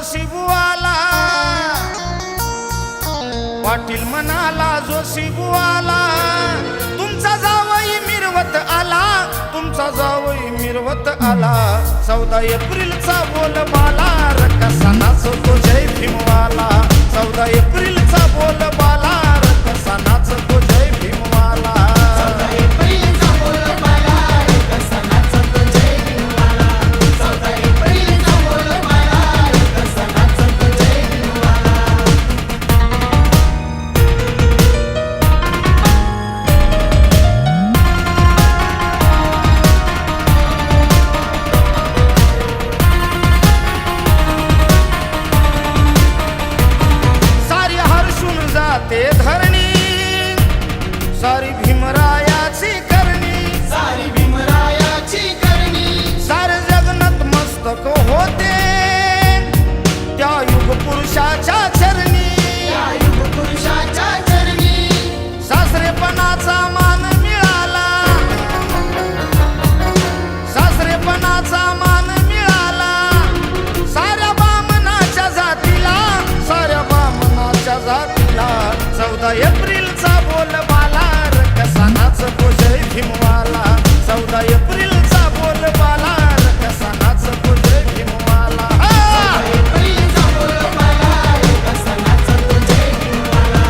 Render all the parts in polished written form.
जोशी बुवाला, पाटील म्हणाला जोशी बुवाला, तुमचा जावई मिरवत आला, तुमचा जावई मिरवत आला. 14 एप्रिलचा बोलबाला कसा नाचतो जय भीमवाला. 14 एप्रिलचा बोलबाला कसा नाचतो जय भीमवाला. 14 एप्रिलचा बोलबाला कसा नाचतो जय भीमवाला. 14 एप्रिलचा बोलबाला कसा नाचतो जय भीमवाला. सारी हर्षून जाते धरणी, सारी भीमरायाची करणी, सारी भीमरायाची करणी. सारे जगन्नाथ मस्तक होते त्या युग पुरुषाच्या चरणी. या युगपुरुषाच्या चरणी सासरेपणाचा मान मिळाला, सासरेपणाचा मान मिळाला साऱ्या बामणाच्या जातीला, साऱ्या बामणाच्या जातीला. 14 एप्रिलचा बोलबाला कसा नाचतो जय भीमवाला. 14 एप्रिलचा बोलबाला कसा नाचतो जय भीमवाला. 14 एप्रिलचा बोलबाला कसा नाचतो जय भीमवाला.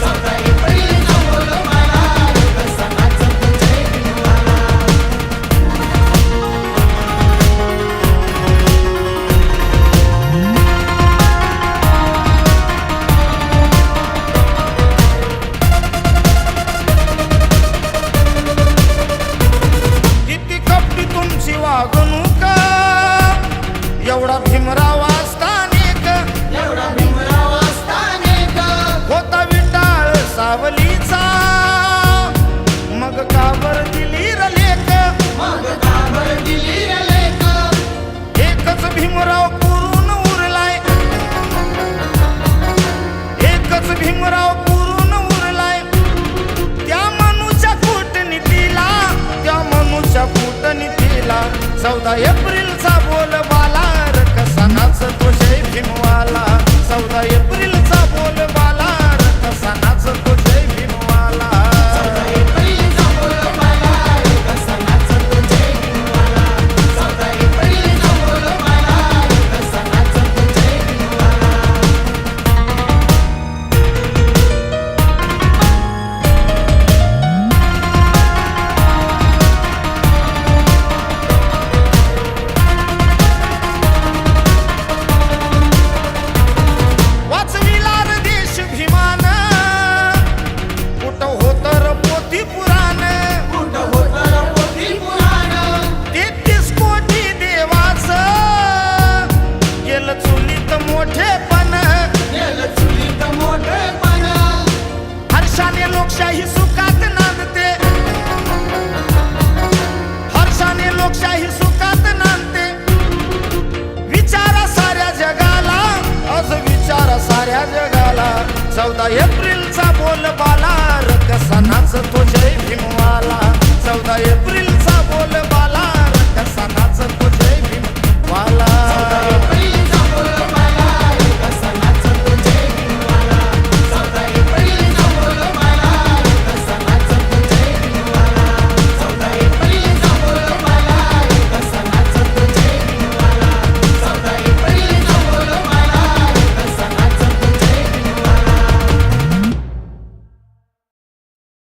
14 एप्रिलचा बोलबाला कसा नाचतो जय भीमवाला. किती कपटी तुमची वागणूक, एवढा भीमराव असतानेक, एवढा भीमराव असतानेक होता विटाळ सावलीचा, मग काबर दिली र लेक. मग काबर दिली रे लेक. एकच भीमराव पुरून उरलाय, एकच भीमराव पुरून उरलाय त्या मनुच्या कूटनीतीला, त्या मनुच्या कूटनीतीला. 14 एप्रिल